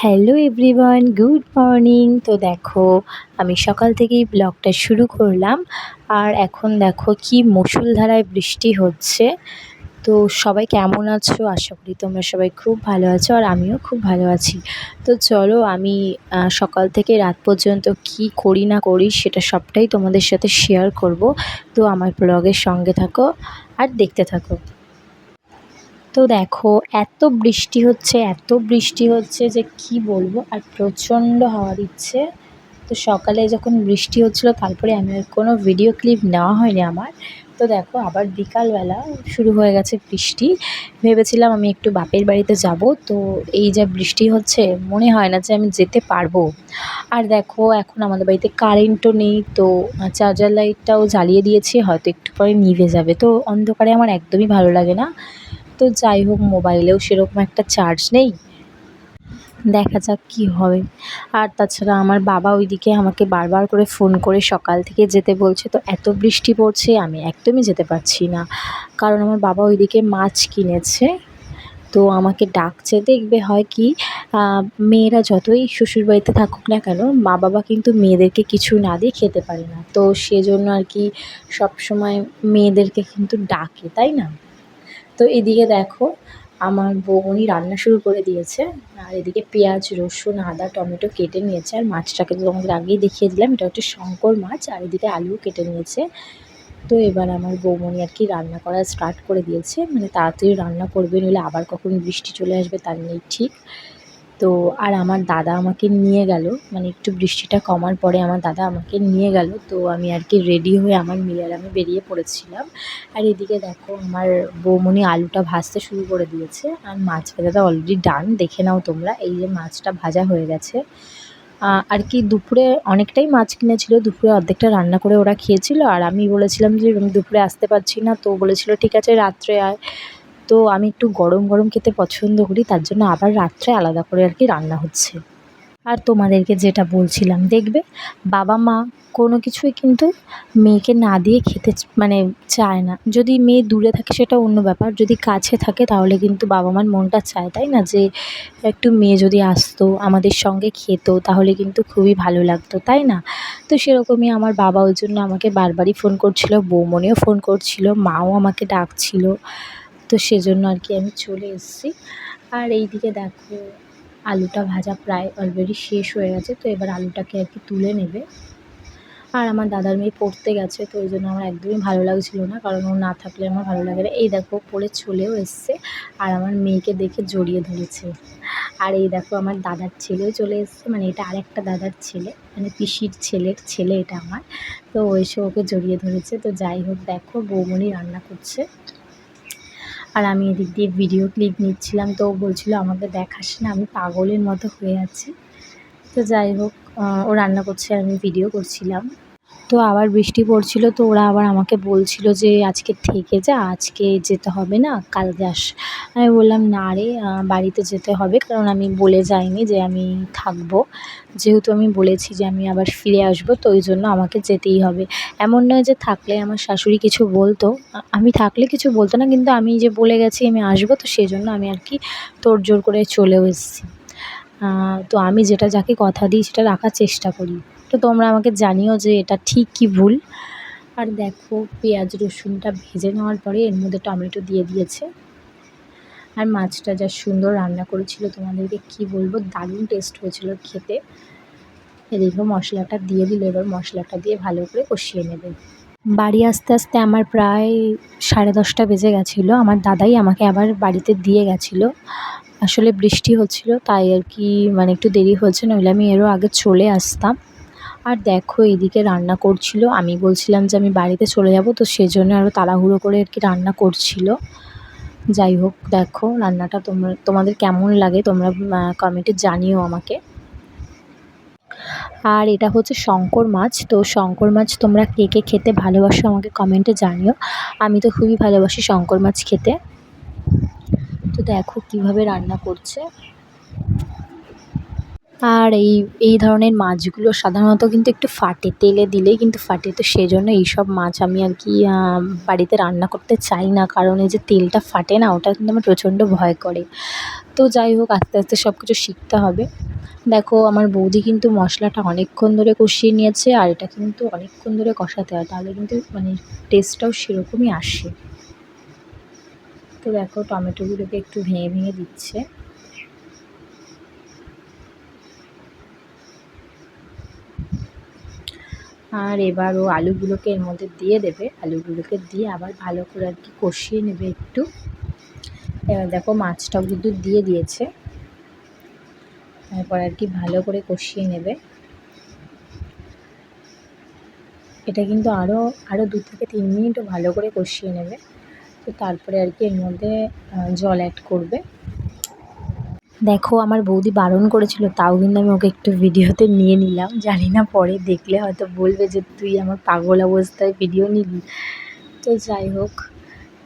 Hello everyone, good morning. তো দেখো, আমি সকাল থেকেই ব্লগটা শুরু করলাম। আর এখন দেখো কি মুষলধারায় বৃষ্টি হচ্ছে। তো সবাই কেমন আছো? আশা করি তোমরা সবাই খুব ভালো আছো, আর আমিও খুব ভালো আছি। তো চলো, আমি সকাল থেকে রাত পর্যন্ত কি করি না করি সেটা সবটাই তোমাদের সাথে শেয়ার করব। তো আমার ব্লগের সঙ্গে থাকো আর দেখতে থাকো। তো দেখো, এত বৃষ্টি হচ্ছে যে কি বলবো, আর প্রচণ্ড হাওয়া দিচ্ছে। তো সকালে যখন বৃষ্টি হচ্ছিলো, তারপরে আমি আর কোনো ভিডিও ক্লিপ নেওয়া হয়নি আমার। তো দেখো, আবার বিকালবেলা শুরু হয়ে গেছে বৃষ্টি। ভেবেছিলাম আমি একটু বাপের বাড়িতে যাব, তো এই যা বৃষ্টি হচ্ছে মনে হয় না যে আমি যেতে পারবো। আর দেখো, এখন আমাদের বাড়িতে কারেন্টও নেই, তো চার্জার লাইটটাও জ্বালিয়ে দিয়েছি, হয়তো একটু পরে নিভে যাবে। তো অন্ধকারে আমার একদমই ভালো লাগে না। তো যাই হোক, মোবাইলেও সেরকম একটা চার্জ নেই, দেখা যাক কী হবে। আর তাছাড়া আমার বাবা ওইদিকে আমাকে বারবার করে ফোন করে সকাল থেকে যেতে বলছে, তো এত বৃষ্টি পড়ছে আমি একদমই যেতে পারছি না। কারণ আমার বাবা ওইদিকে মাছ কিনেছে, তো আমাকে ডাকছে। দেখবে হয় কি, মেয়েরা যতই শ্বশুরবাড়িতে থাকুক না কেন, মা বাবা কিন্তু মেয়েদেরকে কিছু না দিয়ে খেতে পারে না। তো সেজন্য আর কি সবসময় মেয়েদেরকে কিন্তু ডাকে, তাই না? তো এদিকে দেখো, আমার বৌমনি রান্না শুরু করে দিয়েছে। আর এদিকে পেঁয়াজ, রসুন, আদা, টমেটো কেটে নিয়েছে। আর মাছটাকে তো তোমাদের আগেই দেখিয়ে দিলাম, এটা হচ্ছে শঙ্কর মাছ। আর এদিকে আলুও কেটে নিয়েছে। তো এবার আমার বৌমনি আর কি রান্না করা স্টার্ট করে দিয়েছে, মানে তাড়াতাড়ি রান্না করবে, নইলে আবার কখন বৃষ্টি চলে আসবে তার নেই ঠিক। তো আর আমার দাদা আমাকে নিয়ে গেল, মানে একটু বৃষ্টিটা কমার পরে আমার দাদা আমাকে নিয়ে গেল। তো আমি আর কি রেডি হয়ে আমার মেয়ে আর আমি বেরিয়ে পড়েছিলাম। আর এদিকে দেখো, আমার বৌমনি আলুটা ভাজতে শুরু করে দিয়েছে, আর মাছ ভাজাটা অলরেডি ডান, দেখে নাও তোমরা। এই যে মাছটা ভাজা হয়ে গেছে। আর কি দুপুরে অনেকটাই মাছ কিনেছিল, দুপুরে অর্ধেকটা রান্না করে ওরা খেয়েছিল। আর আমি বলেছিলাম যে আমি দুপুরে আসতে পারছি না, তো বলেছিল ঠিক আছে রাত্রে আয়। তো আমি একটু গরম গরম খেতে পছন্দ করি, তার জন্য আবার রাত্রে আলাদা করে আর কি রান্না হচ্ছে। আর তোমাদেরকে যেটা বলছিলাম, দেখবে বাবা মা কোনো কিছুই কিন্তু মেয়েকে না দিয়ে খেতে মানে চায় না। যদি মেয়ে দূরে থাকে সেটা অন্য ব্যাপার, যদি কাছে থাকে তাহলে কিন্তু বাবা মার মনটা চায়, তাই না, যে একটু মেয়ে যদি আসতো আমাদের সঙ্গে খেত তাহলে কিন্তু খুবই ভালো লাগতো, তাই না? তো সেরকমই আমার বাবা ওই জন্য আমাকে বারবারই ফোন করছিল, বৌমনিও ফোন করছিল, মাও আমাকে ডাকছিল। তো সেজন্য আর কি আমি চলে এসেছি। আর এইদিকে দেখো, আলুটা ভাজা প্রায় অলরেডি শেষ হয়ে গেছে, তো এবার আলুটাকে আর কি তুলে নেবে। আর আমার দাদার মেয়ে পড়তে গেছে, তো ওই জন্য আমার একদমই ভালো লাগছিল না, কারণ ও না থাকলে আমার ভালো লাগে না। এই দেখো, পড়ে চলেও এসছে, আর আমার মেয়েকে দেখে জড়িয়ে ধরেছে। আর এই দেখো, আমার দাদার ছেলেও চলে এসছে, মানে এটা আরেকটা দাদার ছেলে, মানে পিসির ছেলের ছেলে এটা আমার। তো ও এসে ওকে জড়িয়ে ধরেছে। তো যাই হোক, দেখো বৌমনি রান্না করছে, আর আমি এদিক দিয়ে ভিডিও ক্লিপ নিচ্ছিলাম। তো ও বলছিল আমাকে দেখাস না, আমি পাগলের মতো হয়ে আছি। তো যাই হোক, ও রান্না করছে আর আমি ভিডিও করছিলাম। তো আবার বৃষ্টি পড়ছিল, তো ওরা আবার আমাকে বলছিল যে আজকে থেকে যা, আজকে যেতে হবে না, কাল যাস। আমি বললাম না রে, বাড়িতে যেতে হবে, কারণ আমি বলে যাইনি যে আমি থাকবো। যেহেতু আমি বলেছি যে আমি আবার ফিরে আসবো, তো ওই জন্য আমাকে যেতেই হবে। এমন নয় যে থাকলে আমার শাশুড়ি কিছু বলতো, আমি থাকলে কিছু বলতো না, কিন্তু আমি যে বলে গেছি আমি আসবো, তো সেই জন্য আমি আর কি তোড়জোড় করে চলেও এসেছি। তো আমি যেটা যাকে কথা দিই সেটা রাখার চেষ্টা করি। তো তোমরা আমাকে জানিও যে এটা ঠিক কি ভুল। আর দেখো, পেঁয়াজ রসুনটা ভেজে নেওয়ার পরে এর মধ্যে টমেটো দিয়ে দিয়েছে। আর মাছটা যা সুন্দর রান্না করেছিল, তোমাদেরকে কি বলবো, দারুণ টেস্ট হয়েছিল খেতে। এদিকে মশলাটা দিয়ে দিল, এবার মশলাটা দিয়ে ভালো করে কষিয়ে নেবে। বাড়ি আসতে আসতে আমার প্রায় 10:30 বেজে গেছিলো। আমার দাদাই আমাকে আবার বাড়িতে দিয়ে গেছিলো। আসলে বৃষ্টি হচ্ছিলো তাই আর কি, মানে একটু দেরি হয়েছে, নইলে আমি এরও আগে চলে আসতাম। আর দেখো, এদিকে রান্না করছিল, আমি বলছিলাম যে আমি বাড়িতে চলে যাব, তো সেজন্য আরও তাড়াহুড়ো করে আর কি রান্না করছিল। যাই হোক, দেখো রান্নাটা তোমাদের কেমন লাগে তোমরা কমেন্টে জানিও আমাকে। আর এটা হচ্ছে শঙ্কর মাছ। তো শঙ্কর মাছ তোমরা কে কে খেতে ভালোবাসো আমাকে কমেন্টে জানিও। আমি তো খুবই ভালোবাসি শঙ্কর মাছ খেতে। তো দেখো কীভাবে রান্না করছে। আর এই ধরনের মাছগুলো সাধারণত কিন্তু একটু ফাটে, তেলে দিলেই কিন্তু ফাটে। তো সেজন্য এইসব মাছ আমি আর কি বাড়িতে রান্না করতে চাই না, কারণ এই যে তেলটা ফাটে না, ওটা কিন্তু আমার প্রচণ্ড ভয় করে। তো যাই হোক, আস্তে আস্তে সব কিছু শিখতে হবে। দেখো আমার বৌদি কিন্তু মশলাটা অনেকক্ষণ ধরে কষিয়ে নিয়েছে, আর এটা কিন্তু অনেকক্ষণ ধরে কষাতে হয়, তাহলে কিন্তু মানে টেস্টটাও সেরকমই আসে। তো দেখো টমেটোগুলোকে একটু ভেঙে ভেঙে দিচ্ছে। আর এবার ও আলুগুলোকে এর মধ্যে দিয়ে দেবে, আলুগুলোকে দিয়ে আবার ভালো করে আর কি কষিয়ে নেবে একটু। এবার দেখো মাছটাও কিন্তু দিয়ে দিয়েছে, তারপর আর কি ভালো করে কষিয়ে নেবে। এটা কিন্তু আরও আরও 2 থেকে 3 মিনিটও ভালো করে কষিয়ে নেবে। তো তারপরে আর কি এর মধ্যে জল অ্যাড করবে। দেখো আমার বৌদি বারণ করেছিল, তাও কিন্তু আমি ওকে একটু ভিডিওতে নিয়ে নিলাম। জানি না পরে দেখলে হয়তো বলবে যে তুই আমার পাগল অবস্থায় ভিডিও নিলি। তো যাই হোক,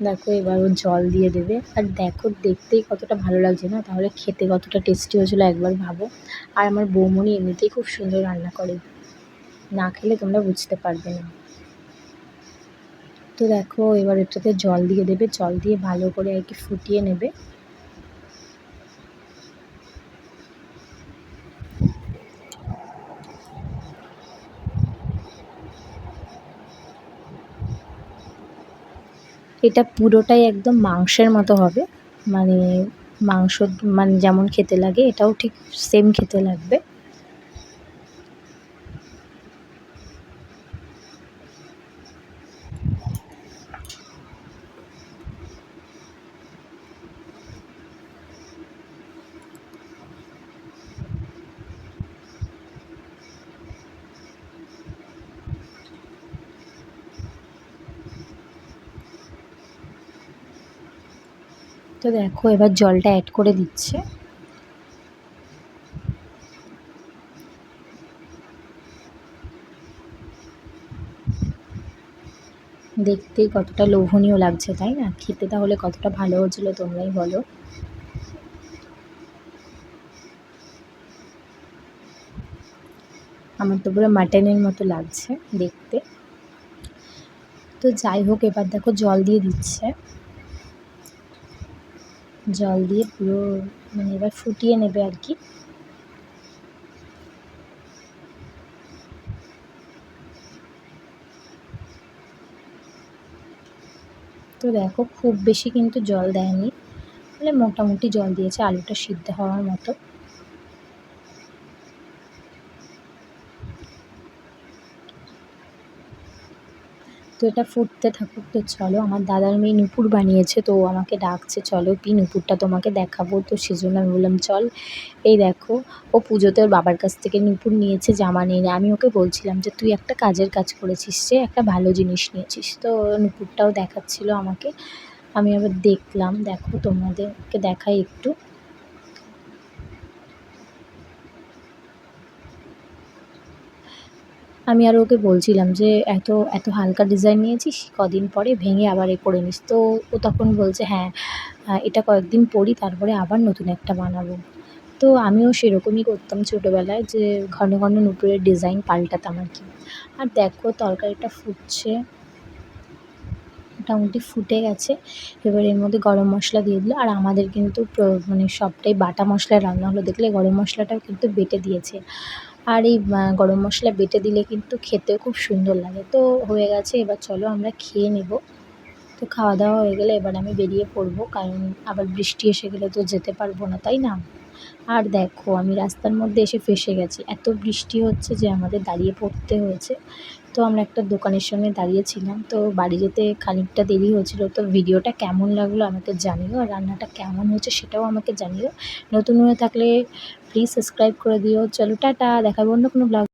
দেখো এবার ও জল দিয়ে দেবে। আর দেখো দেখতেই কতটা ভালো লাগছে না, তাহলে খেতে কতটা টেস্টি হয়েছিলো একবার ভাবো। আর আমার বৌমনি এমনিতেই খুব সুন্দর রান্না করে, না খেলে তোমরা বুঝতে পারবে না। তো দেখো এবার এটাতে জল দিয়ে দেবে, জল দিয়ে ভালো করে আর কি ফুটিয়ে নেবে। এটা পুরোটাই একদম মাংসের মতো হবে, মানে মাংস মানে যেমন খেতে লাগে এটাও ঠিক সেম খেতে লাগবে। তো দেখো এবার জলটা অ্যাড করে দিচ্ছে। দেখতেই কতটা লোভনীয় লাগছে তাই না? খেতে তাহলে কতটা ভালো হয়েছিল তোমরাই বলো। আমার তো পুরো মাটনের মতো লাগছে দেখতে। তো যাই হোক, এবার দেখো জল দিয়ে দিচ্ছে, জল দিয়ে পুরো মানে এবার ফুটিয়ে নেবে আর কি। তো দেখো খুব বেশি কিন্তু জল দেয়নি, মানে মোটামুটি জল দিয়েছে আলুটা সিদ্ধ হওয়ার মতো। তো এটা ফুটতে থাকুক। তো চলো, আমার দাদার মেয়ে নূপুর বানিয়েছে, তো ও আমাকে ডাকছে, চলো পি নূপুরটা তোমাকে দেখাবো। তো সেজন্য আমি বললাম চল। এই দেখো, ও পুজোতে ওর বাবার কাছ থেকে নূপুর নিয়েছে, জামা নিয়ে। আমি ওকে বলছিলাম যে তুই একটা কাজের কাজ করেছিস, যে একটা ভালো জিনিস নিয়েছিস। তো নূপুরটাও দেখাচ্ছিল আমাকে, আমি আবার দেখলাম। দেখো তোমাদেরকে দেখাই একটু। আমি আরও ওকে বলছিলাম যে এত এত হালকা ডিজাইন নিয়েছিস, কদিন পরে ভেঙে আবার এ করে নিস। তো ও তখন বলছে হ্যাঁ, এটা কয়েকদিন পরি, তারপরে আবার নতুন একটা বানাবো। তো আমিও সেরকমই করতাম ছোটোবেলায়, যে ঘন ঘন নূপুরের ডিজাইন পাল্টাতাম আর কি। আর দেখো তরকারিটা ফুটছে, মোটামুটি ফুটে গেছে। এবার এর মধ্যে গরম মশলা দিয়ে দিল। আর আমাদের কিন্তু মানে সবটাই বাটা মশলায় রান্না হলো, দেখলে গরম মশলাটাও কিন্তু বেটে দিয়েছে। আর এই গরম মশলা বেটে দিলে কিন্তু খেতেও খুব সুন্দর লাগে। তো হয়ে গেছে, এবার চলো আমরা খেয়ে নেব। তো খাওয়া দাওয়া হয়ে গেলে এবার আমি বেরিয়ে পড়বো, কারণ আবার বৃষ্টি এসে গেলে তো যেতে পারবো না, তাই না? আর দেখো আমি রাস্তার মধ্যে এসে ফেঁসে গেছি, এত বৃষ্টি হচ্ছে যে আমাদের দাঁড়িয়ে পড়তে হয়েছে। তো আমরা একটা দোকানের সামনে দাঁড়িয়েছিলাম, তো বাড়ি যেতে খানিকটা দেরি হয়েছিল। তো ভিডিওটা কেমন লাগলো আমাকে জানিও, আর রান্নাটা কেমন হয়েছে সেটাও আমাকে জানিও। নতুন হয়ে থাকলে প্লিজ সাবস্ক্রাইব করে দিও। চলো টাটা, দেখা হবে অন্য কোনো ব্লগ।